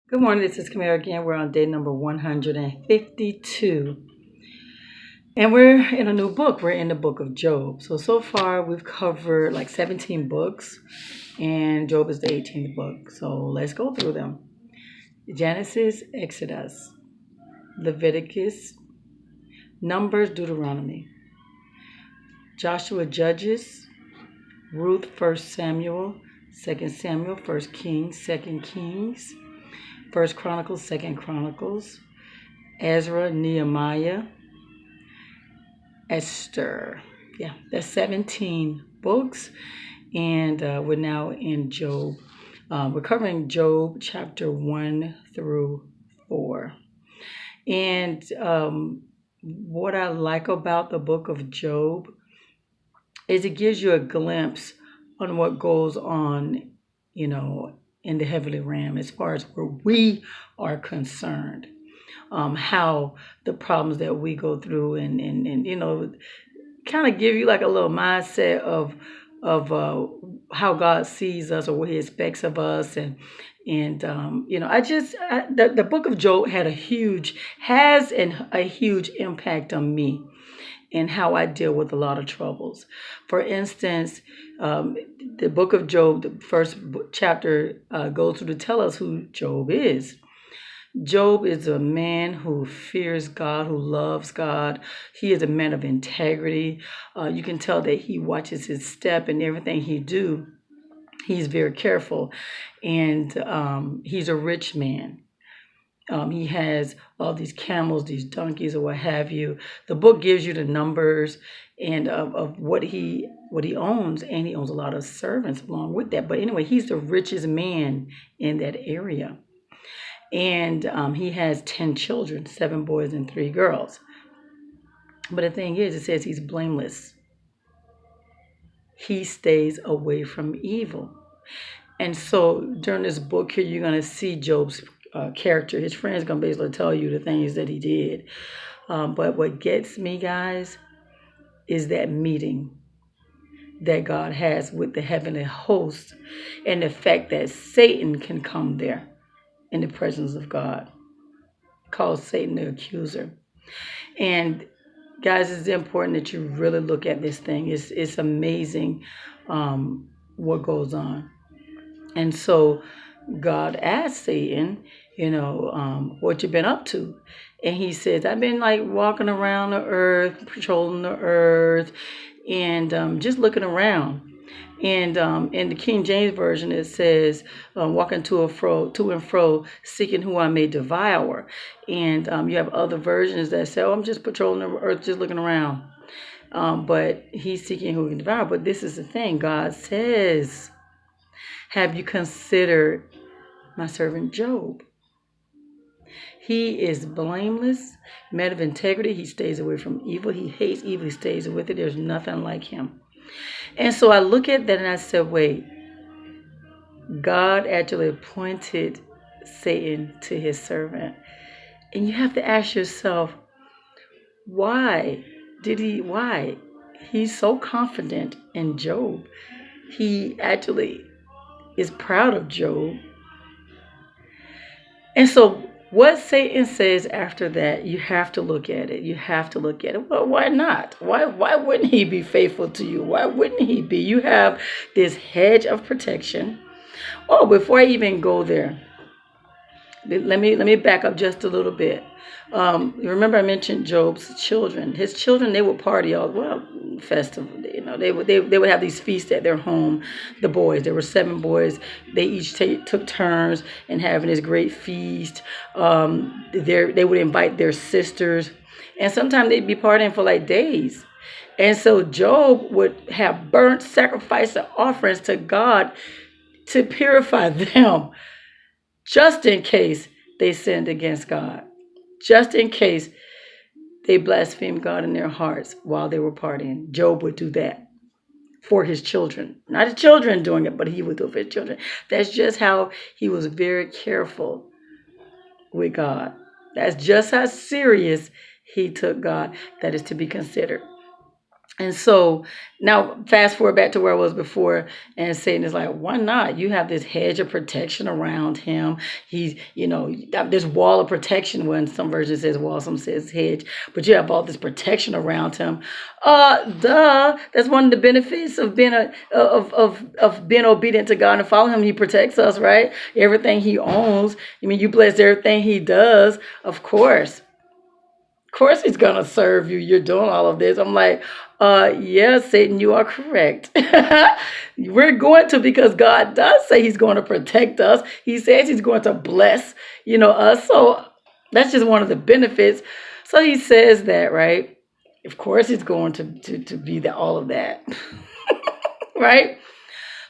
Good morning, this is Kamera again. We're on day number 152. And we're in a new book. We're in the book of Job. So far we've covered like 17 books, and Job is the 18th book. So let's go through them. Genesis, Exodus, Leviticus, Numbers, Deuteronomy, Joshua, Judges, Ruth, 1 Samuel, 2 Samuel, 1 Kings, 2 Kings, 1 Chronicles, 2 Chronicles, Ezra, Nehemiah, Esther. Yeah, that's 17 books, and we're now in Job. We're covering Job chapter 1 through 4. And what I like about the book of Job is it gives you a glimpse on what goes on, in the heavenly realm as far as where we are concerned. How the problems that we go through and kind of give you like a little mindset of how God sees us or what He expects of us, the book of Job has a huge impact on me and how I deal with a lot of troubles. For instance, the book of Job, the first chapter goes through to tell us who Job is. Job is a man who fears God, who loves God. He is a man of integrity. You can tell that he watches his step and everything he do. He's very careful, and he's a rich man. He has all these camels, these donkeys, or what have you. The book gives you the numbers and of what he owns, and he owns a lot of servants along with that. But anyway, he's the richest man in that area. And he has 10 children, 7 boys and 3 girls. But the thing is, it says he's blameless. He stays away from evil. And so during this book here, you're going to see Job's character. His friend's going to basically tell you the things that he did. But what gets me, guys, is that meeting that God has with the heavenly host, and the fact that Satan can come there in the presence of God. Calls Satan the accuser. And guys, it's important that you really look at this thing. It's amazing what goes on. And so God asked Satan, what you been up to? And he says, I've been like walking around the earth, patrolling the earth, and just looking around. And in the King James Version, it says, walking to and fro, seeking who I may devour. And you have other versions that say, I'm just patrolling the earth, just looking around. But he's seeking who he can devour. But this is the thing. God says, have you considered my servant Job? He is blameless, man of integrity. He stays away from evil. He hates evil. He stays with it. There's nothing like him. And so I look at that and I said, wait, God actually appointed Satan to his servant. And you have to ask yourself, why? He's so confident in Job. He actually is proud of Job. And so what Satan says after that, you have to look at it. You have to look at it. Well, why not? Why wouldn't he be faithful to you? Why wouldn't he be? You have this hedge of protection. Oh, before I even go there, let me back up just a little bit. Remember I mentioned Job's children. His children, they would party festival. They would have these feasts at their home. The boys, there were 7 boys. They each took turns in having this great feast. They would invite their sisters, and sometimes they'd be partying for like days. And so Job would have burnt sacrifice and offerings to God to purify them, just in case they sinned against God, just in case they blasphemed God in their hearts while they were partying. Job would do that for his children. Not his children doing it, but he would do it for his children. That's just how he was very careful with God. That's just how serious he took God. That is to be considered. And so now fast forward back to where I was before, and Satan is like, why not? You have this hedge of protection around him. He's, this wall of protection. When some version says wall, some says hedge, but you have all this protection around him. That's one of the benefits of being of being obedient to God and following him. He protects us, right? Everything he owns. I mean, you bless everything he does, of course. Of course he's gonna serve you. You're doing all of this. I'm like, yeah, Satan, you are correct. We're going to, because God does say he's going to protect us. He says he's going to bless, us. So that's just one of the benefits. So he says that, right? Of course he's going to be all of that. Right?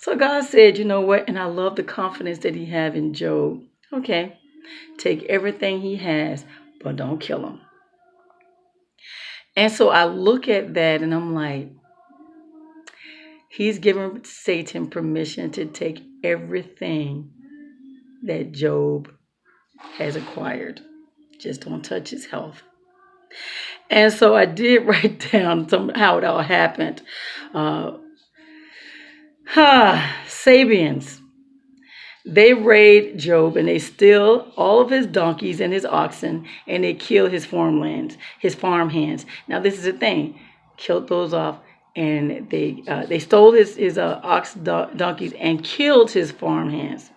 So God said, you know what? And I love the confidence that he have in Job. Okay, take everything he has, but don't kill him. And so I look at that and I'm like, he's given Satan permission to take everything that Job has acquired. Just don't touch his health. And so I did write down how it all happened. Sabians. They raid Job and they steal all of his donkeys and his oxen, and they kill his farmhands. Now this is the thing, killed those off, and they stole his ox donkeys and killed his farmhands.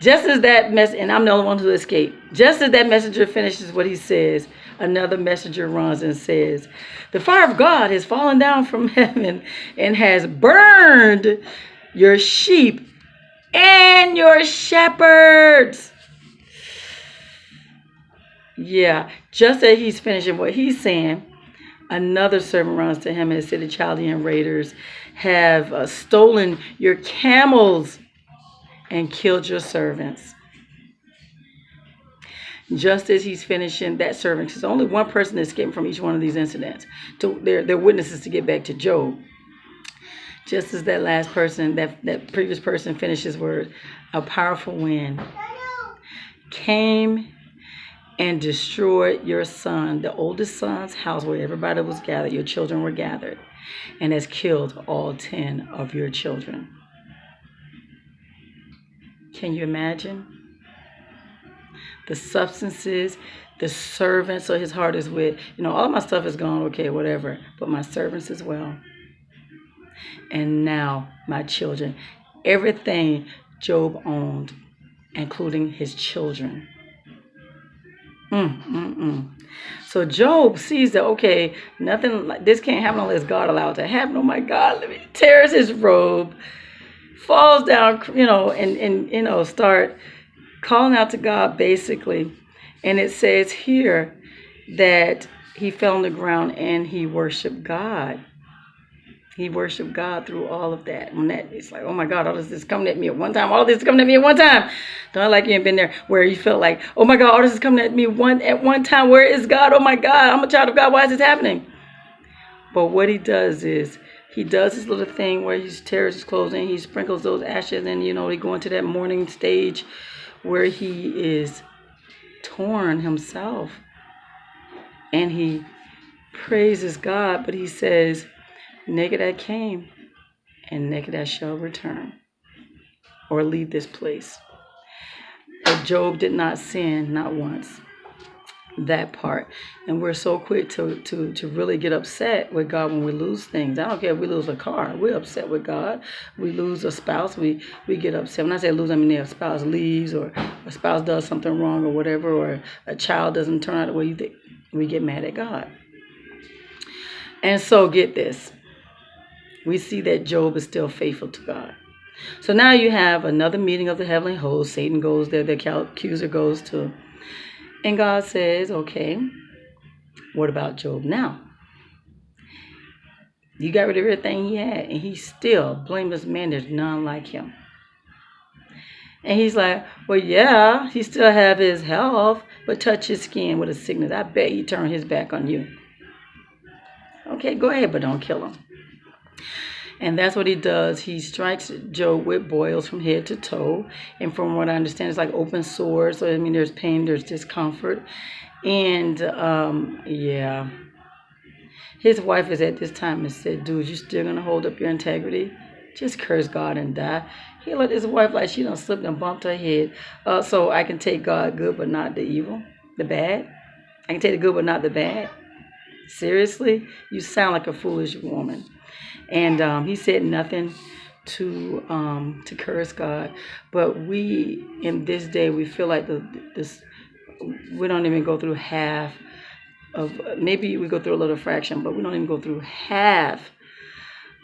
Just as that and I'm the only one who escaped. Just as that messenger finishes what he says, another messenger runs and says, "The fire of God has fallen down from heaven and has burned your sheep and your shepherds." Yeah, just as he's finishing what he's saying, another servant runs to him and said, "The Chaldean raiders have stolen your camels and killed your servants." Just as he's finishing, that servant, because only one person escaped from each one of these incidents. They're witnesses to get back to Job. Just as that last person, that previous person finished his word, a powerful wind came and destroyed your son, the oldest son's house where everybody was gathered, your children were gathered, and has killed all 10 of your children. Can you imagine? The substances, the servants, so his heart is with, all my stuff is gone, okay, whatever, but my servants as well. And now my children, everything Job owned, including his children. So Job sees that, okay, nothing like this can't happen unless God allowed it to happen. Oh my God, let me tears his robe, falls down, and start calling out to God basically. And it says here that he fell on the ground and he worshiped God. He worshiped God through all of that. And that it's like, oh my God, all this is coming at me at one time. All this is coming at me at one time. Don't like you ain't been there where you felt like, oh my God, all this is coming at me at one time. Where is God? Oh my God, I'm a child of God. Why is this happening? But what he does is he does this little thing where he tears his clothes and he sprinkles those ashes, and he go into that mourning stage where he is torn himself. And he praises God, but he says, "Naked I came, and naked I shall return," or leave this place. But Job did not sin, not once. That part. And we're so quick to really get upset with God when we lose things. I don't care if we lose a car. We're upset with God. We lose a spouse. We get upset. When I say lose, I mean a spouse leaves, or a spouse does something wrong or whatever, or a child doesn't turn out the way you think. We get mad at God. And so get this. We see that Job is still faithful to God. So now you have another meeting of the heavenly host. Satan goes there, the accuser goes to. And God says, okay, what about Job now? You got rid of everything he had, and he's still blameless man. There's none like him. And he's like, well, yeah, he still have his health, but touch his skin with a sickness. I bet he turned his back on you. Okay, go ahead, but don't kill him. And that's what he does. He strikes Job with boils from head to toe. And from what I understand, it's like open sores. So, there's pain, there's discomfort. And, His wife is at this time and said, dude, you still gonna hold up your integrity? Just curse God and die. He let his wife like she done slipped and bumped her head. So I can take God good but not the evil, the bad. I can take the good but not the bad. Seriously? You sound like a foolish woman. And he said nothing to curse God. But we, in this day, we feel like this we don't even go through half of, maybe we go through a little fraction, but we don't even go through half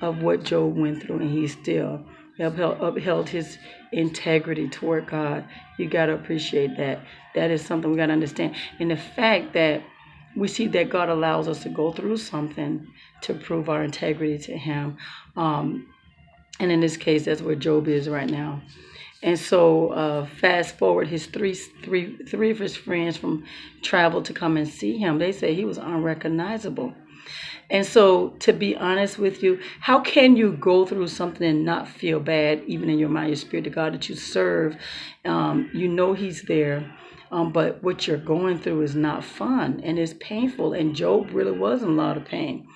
of what Job went through, and he still upheld his integrity toward God. You got to appreciate that. That is something we got to understand. And the fact that we see that God allows us to go through something to prove our integrity to him. And in this case, that's where Job is right now. And so fast forward, his three of his friends from traveled to come and see him. They say he was unrecognizable. And so, to be honest with you, how can you go through something and not feel bad, even in your mind, your spirit, the God that you serve? You know he's there. But what you're going through is not fun and it's painful. And Job really was in a lot of pain.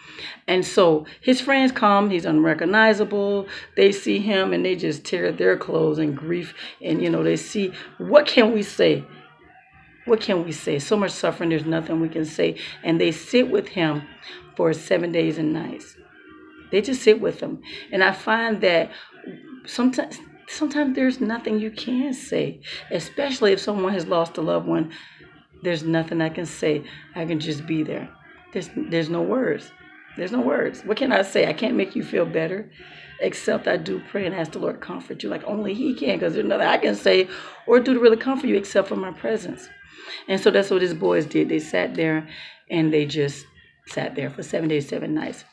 And so his friends come, he's unrecognizable. They see him and they just tear their clothes in grief. And, they see, what can we say? What can we say? So much suffering, there's nothing we can say. And they sit with him for 7 days and nights. They just sit with him. And I find that sometimes there's nothing you can say, especially if someone has lost a loved one. There's nothing I can say. I can just be there. There's no words. There's no words. What can I say? I can't make you feel better, except I do pray and ask the Lord to comfort you like only he can, because there's nothing I can say or do to really comfort you except for my presence. And so that's what his boys did. They sat there and they just sat there for 7 days, 7 nights.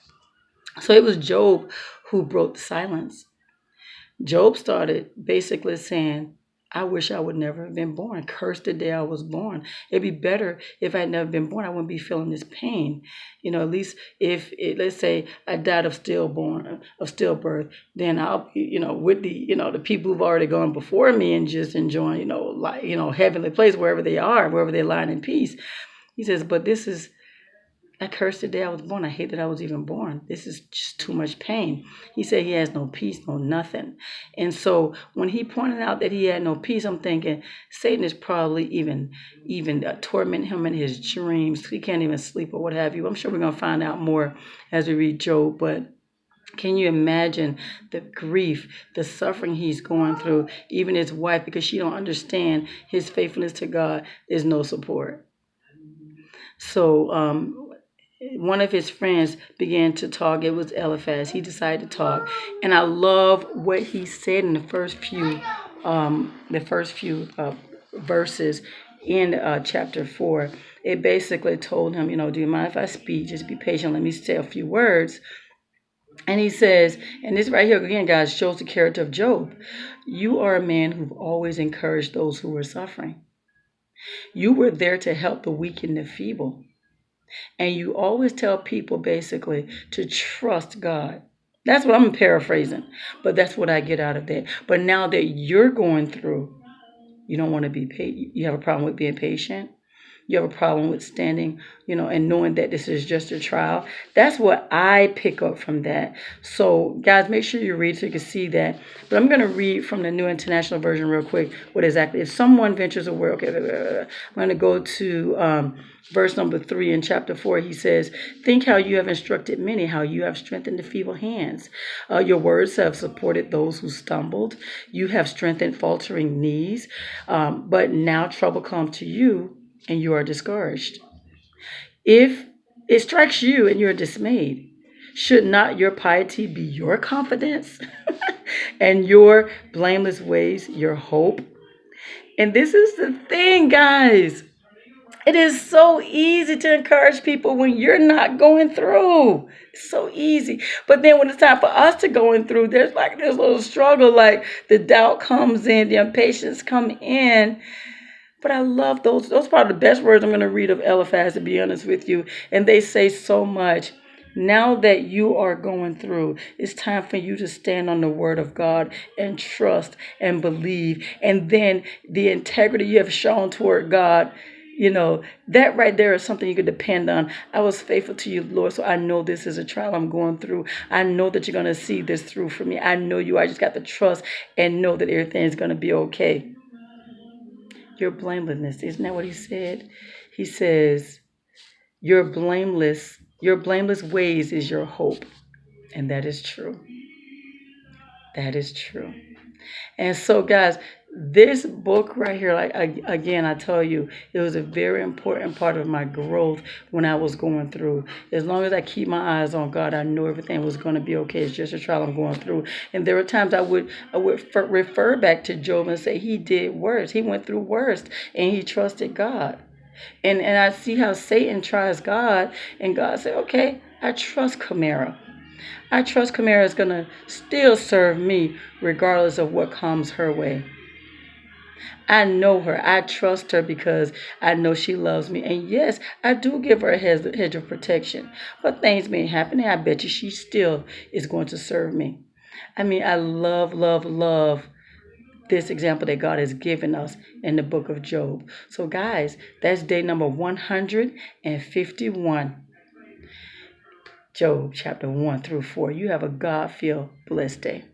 So it was Job who broke the silence. Job started basically saying, I wish I would never have been born. Curse the day I was born. It'd be better if I had never been born. I wouldn't be feeling this pain. At least let's say I died of stillbirth, then I'll, with the people who've already gone before me and just enjoying, heavenly place wherever they are, wherever they lie in peace. He says, but I cursed the day I was born. I hate that I was even born. This is just too much pain. He said he has no peace, no nothing. And so when he pointed out that he had no peace, I'm thinking Satan is probably even tormenting him in his dreams. He can't even sleep or what have you. I'm sure we're going to find out more as we read Job, but can you imagine the grief, the suffering he's going through? Even his wife, because she don't understand his faithfulness to God, there's no support. So one of his friends began to talk. It was Eliphaz. He decided to talk, and I love what he said in the first few verses in chapter 4. It basically told him, do you mind if I speak? Just be patient. Let me say a few words. And he says, and this right here again, guys, shows the character of Job. You are a man who've always encouraged those who were suffering. You were there to help the weak and the feeble. And you always tell people basically to trust God. That's what I'm paraphrasing, but that's what I get out of that. But now that you're going through, you don't want to be patient. You have a problem with being patient. You have a problem with standing, and knowing that this is just a trial. That's what I pick up from that. So, guys, make sure you read so you can see that. But I'm going to read from the New International Version real quick. What exactly? If someone ventures away, I'm going to go to verse number 3 in chapter 4. He says, think how you have instructed many, how you have strengthened the feeble hands. Your words have supported those who stumbled. You have strengthened faltering knees. But now trouble comes to you, and you are discouraged. If it strikes you and you're dismayed, should not your piety be your confidence and your blameless ways your hope? And this is the thing, guys. It is so easy to encourage people when you're not going through. It's so easy. But then when it's time for us to going through, there's this little struggle, like the doubt comes in, the impatience come in. But I love those. Those are probably the best words I'm going to read of Eliphaz, to be honest with you. And they say so much. Now that you are going through, it's time for you to stand on the word of God and trust and believe. And then the integrity you have shown toward God, That right there is something you could depend on. I was faithful to you, Lord, so I know this is a trial I'm going through. I know that you're going to see this through for me. I know you. I just got to trust and know that everything is going to be okay. Your blamelessness, isn't that what he said? He says, your blameless ways is your hope. And that is true. That is true. And so, guys, this book right here, like again, I tell you, it was a very important part of my growth when I was going through. As long as I keep my eyes on God, I know everything was going to be okay. It's just a trial I'm going through. And there were times I would refer back to Job and say he did worse. He went through worse, and he trusted God. And I see how Satan tries God, and God said, okay, I trust Kamera. I trust Kamera is going to still serve me regardless of what comes her way. I know her. I trust her because I know she loves me. And yes, I do give her a hedge of protection. But things may happen, and I bet you she still is going to serve me. I mean, I love, love, love this example that God has given us in the book of Job. So, guys, that's day number 151. Job chapter 1 through 4. You have a God-filled blessed day.